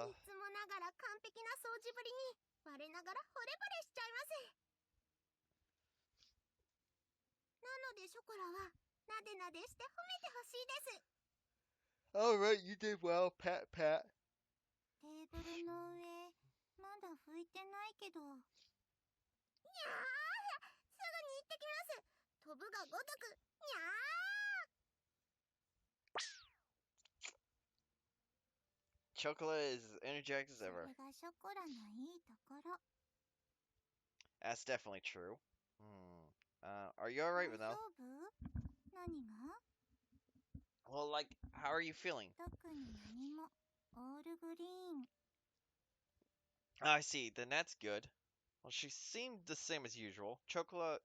いつもながら完璧な掃除ぶりに我ながら惚れ惚れしちゃいます。なのでショコラはなでなでして褒めてほしいです。Alright, you did well, pat. テーブルの上、まだ拭いてないけど。いやー、すぐに行ってきます。飛ぶがごとく、にゃー。 Chocolate is as energetic as それ ever. がショコラのいいところ。 That's definitely true. Are you alright, 大 Vanilla? 丈夫？何が？ Well, like, how are you feeling? 特に何も。オールグリーン。I see, then that's good. Well, she seemed the same as usual. Chocolate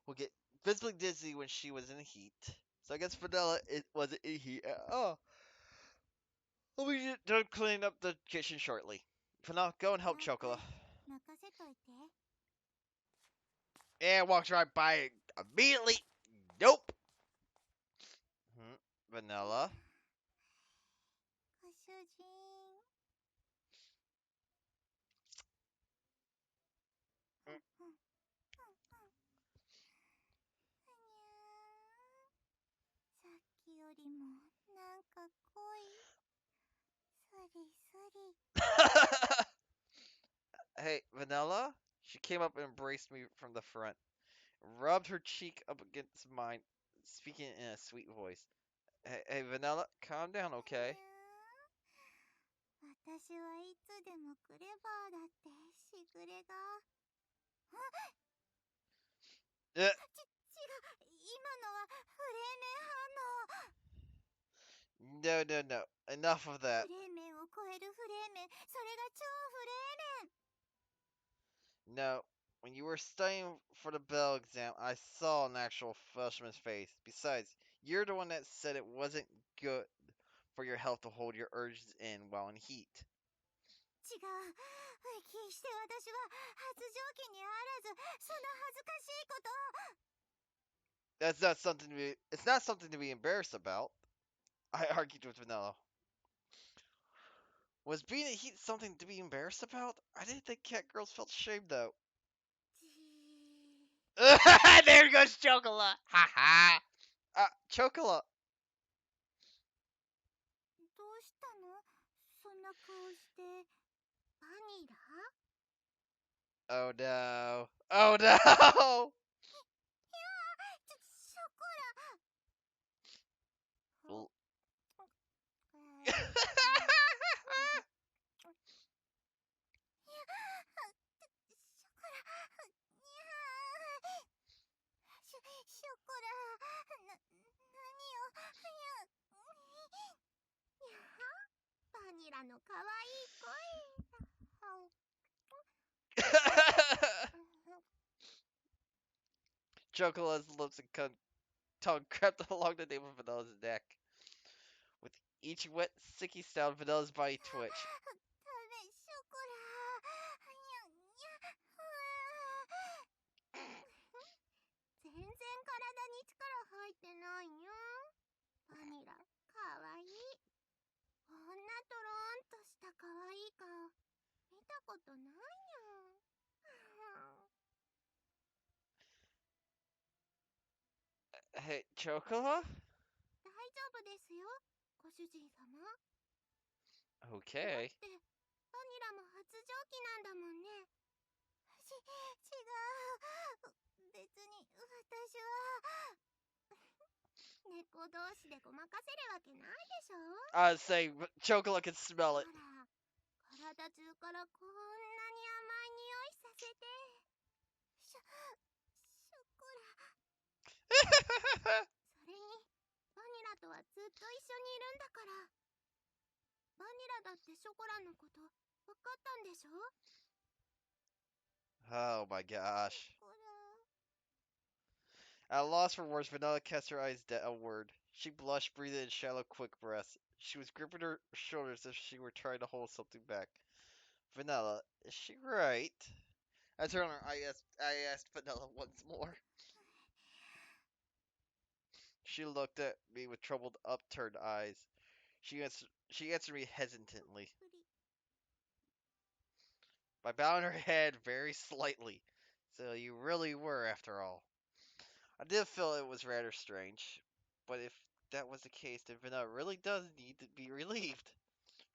will get visibly dizzy when she was in heat. So I guess Vanilla wasn't in heat at all. We'll be done cleaning up the kitchen shortly. Vanilla, go and help Chocolate. 任せといて。 And walks right by it immediately. Nope. Vanilla. ご主人。さっきよりもなんか濃い。スリスリ。 Hey, Vanilla? She came up and embraced me from the front, rubbed her cheek up against mine, speaking in a sweet voice. Hey, Vanilla, calm down, okay? 私はいつでもクレバーだってしぐれが。違う、今のはフレーメン反応。 No. Enough of that. フレーメンを超えるフレーメン、それが超フレーメン。 No. When you were studying for the bell exam, I saw an actual freshman's face. Besides, you're the one that said it wasn't good for your health to hold your urges in while in heat. 違う。決して私は発情期にあらず、その恥ずかしいこと。 It's not something to be embarrassed about. I argued with Vanilla. Was being in heat something to be embarrassed about? I didn't think cat girls felt shame though. There goes Chocola. Ha ha. Chocola. どうしたの？そんな顔して。バニラ？ Oh no. ショコラ。 L- ショコラ、ショコラ、何を、バニラのかわいい声。 Chocola's lips and tongue crept along the nape of Vanilla's neck. With each wet, sticky sound, Vanilla's body twitched. ダメ、ショコラ。全然体に力入ってないにゃ。バニラ、かわいい。こんなとろーんとしたかわいい顔見たことないにゃ。Hey, Chocola? 大丈夫ですよ、ご主人様。だ Okay. ってバニラも発情期なんだもんね。違う。別に私は猫同士でごまかせるわけないでしょ。I was saying, but Chocola can smell ほ it. ら、体中からこんなに甘い匂いさせて。ショコラ。それにバニラとはずっと一緒にいるんだから。バニラだってショコラのこと分かったんでしょ。Oh my ショ gosh. コラ。 At a loss for words, Vanilla cast her eyes downward. She blushed, breathing in shallow, quick breaths. She was gripping her shoulders as if she were trying to hold something back. Vanilla, is she right? I turned her. I asked Vanilla once more. She looked at me with troubled, upturned eyes. She answered me そっ hesitantly くり。 by bowing her head very slightly. So you really were, after all. I did feel it was rather strange, but if that was the case, then Vanilla really does need to be relieved.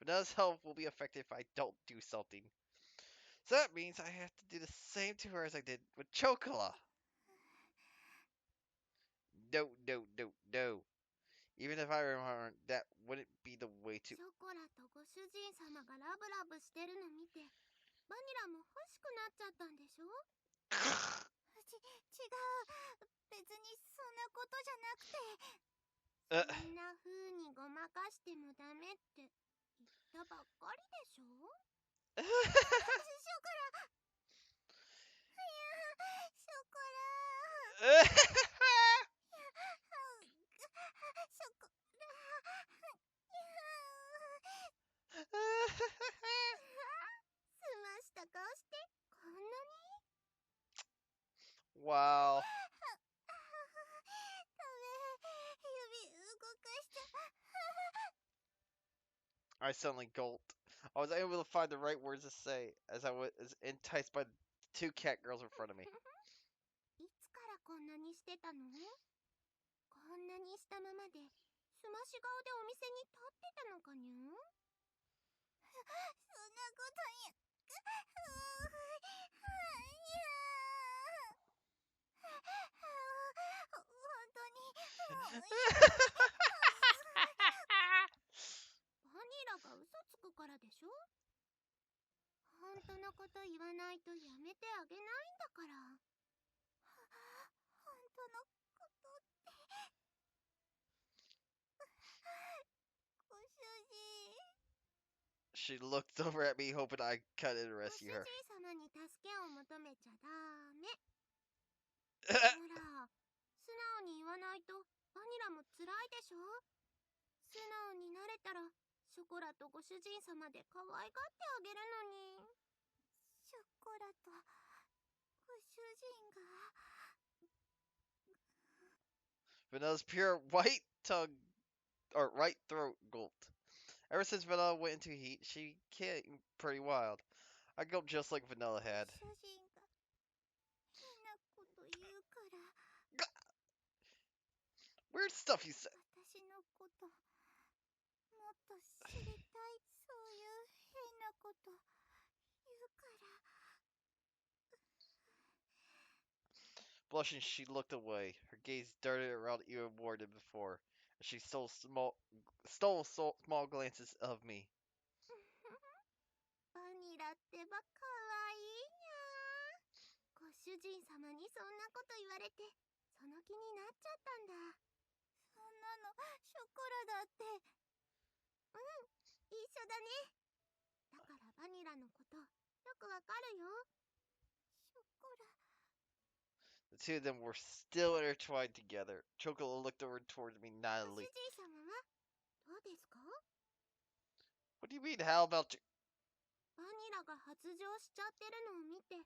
Vanilla's health will be affected if I don't do something. So that means I have to do the same to her as I did with Chocola. No, no, no, no. Even if I remember, that wouldn't be the way シ to. ョコラとご主人様がラブラブしてるの見てバニラも欲しくなっちゃったんでしょ。違う。別にそんなことじゃなくて、そんな風にごまかしてもダメって言ったばっかりでしょ。ショコラ。いや、ショコラ。ショコラ。すました顔してこんなに。 wow. ダメ、指動かしちゃ。 I suddenly gulped. I was able to find the right words to say as I was enticed by the two cat girls in front of me. いつからこんなにしてたの。こんなにしたままですまし顔でお店に立ってたのかにゃ。そんなことに。本当に。バニラが嘘つくからでしょ。本当のこと言わないとやめてあげないんだから。本当のことって。ご主人。 She looked over at me, hoping I could ご主 rescue 人 her. 様に助けを求めちゃダメ。ほら、素直に言わないとバニラも辛いでしょ。素直になれたらショコラとご主人様で可愛がってあげるのに。ショコラとご主人が。 Vanilla's pure white tongue or right throat gulped. Ever since Vanilla went into heat, she became pretty wild. I gulped just like Vanilla ご had. 主人が変なこと言うから。 Weird stuff you said. 私のこともっと知りたい。そういう変なこと言うから。 Blushing, she looked away. Her gaze darted around even more than before. She stole small glances of me. バニラってばかわいいにゃ。ご主人様にそんなこと言われてその気になっちゃったんだ。そんなのショコラだって。うん、一緒だね。だからバニラのことよくわかるよ。ショコラ。 The two of them were still intertwined together. Chocola looked over towards me ご主 noddingly. 人様はどうですか。 What do you mean, how about you? バニラが発情しちゃってるのを見てど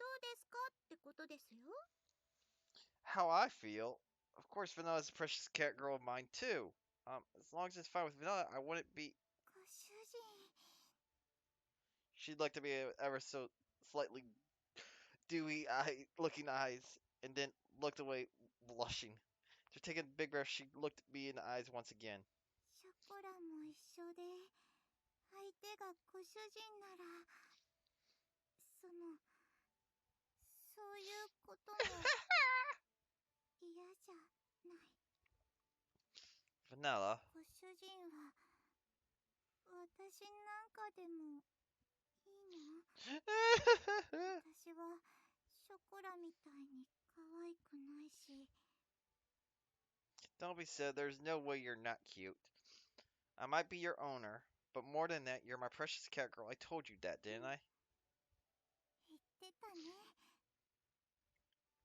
うですかってことですよ。 How I feel? Of course, Vanilla's a precious cat girl of mine, too. As long as it's fine with Vanilla, I wouldn't be. ご主人。 She looked at me ever so slightly dewy eye looking eyes, and then looked away, blushing. To take a big breath, she looked me in the eyes once again. ショコラも一緒で相手がご主人ならそういうことも嫌じゃない。Vanilla. ご主人は私なんかでもいいの？私はショコラみたいに可愛くないし。 Don't be silly. There's no way you're not cute. I might be your owner, but more than that, you're my precious cat girl. I told you that, didn't I? 言ってたね。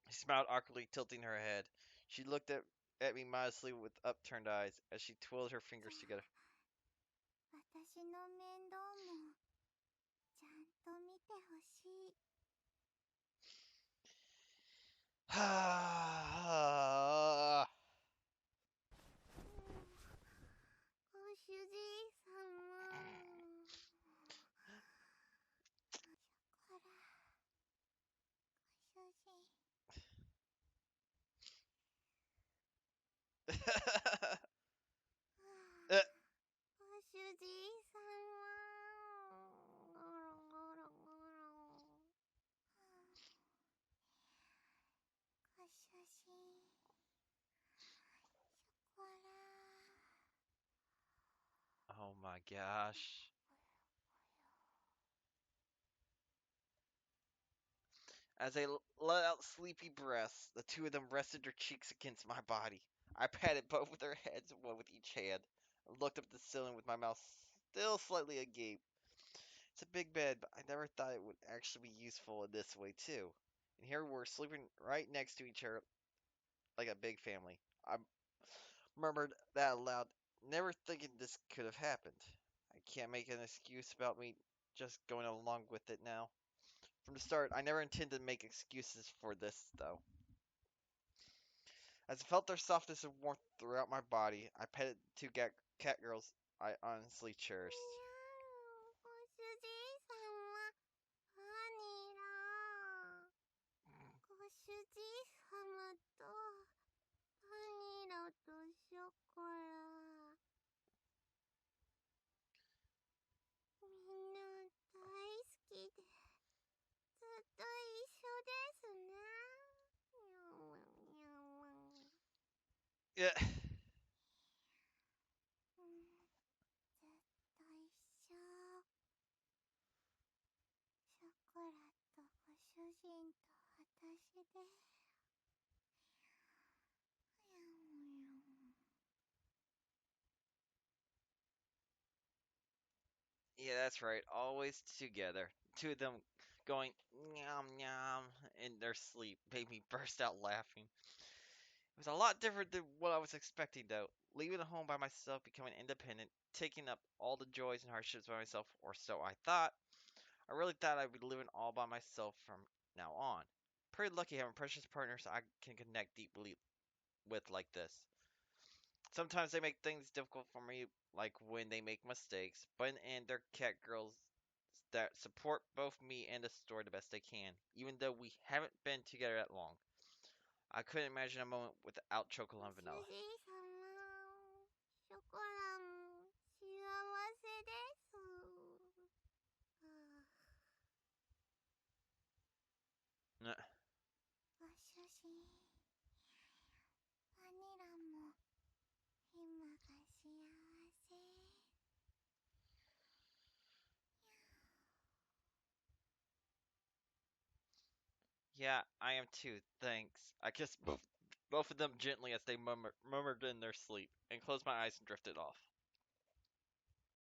She smiled awkwardly, tilting her head. She looked at me modestly with upturned eyes as she twirled her じゃ fingers together. あ私の面倒もちゃんと見てほしい。ご主人様。ショコラ、ご主人。Uh, ご主人様。ゴロゴロゴロ。ご主人。ショコラ。 oh my gosh. As they let out sleepy breaths, the two of them rested their cheeks against my body. I patted both of their heads, one with each hand, and looked up at the ceiling with my mouth still slightly agape. It's a big bed, but I never thought it would actually be useful in this way, too. And here we're sleeping right next to each other like a big family. I murmured that aloud, never thinking this could have happened. I can't make an excuse about me just going along with it now. From the start, I never intended to make excuses for this, though. As I felt their softness and warmth throughout my body, I petted the two cat girls I honestly にゃ cherished. ーご主人様。バニラ。ご主人様とバニラとショコラ。みんな大好きでずっと一緒ですね。にゃんわんにゃんわん。Yeah. ずっと一緒。ショコラとご主人と私で。にゃんにゃん。 Yeah, that's right. Always together. Two of them going yum yum in their sleep made me burst out laughing. It was a lot different than what I was expecting, though. Leaving the home by myself, becoming independent, taking up all the joys and hardships by myself, or so I thought. I really thought I'd be living all by myself from now on. Pretty lucky having precious partners I can connect deeply with like this. Sometimes they make things difficult for me, like when they make mistakes, but in the end, they're cat girls that support both me and the story the best they can, even though we haven't been together that long. I couldn't imagine a moment without Chocola ご and 主 Vanilla. 人様。ショコラも幸せです。はあ、Uh, ご主人。バニラも今が幸せ。yeah, I am too, thanks. I kissed both of them gently as they murmured in their sleep, and closed my eyes and drifted off.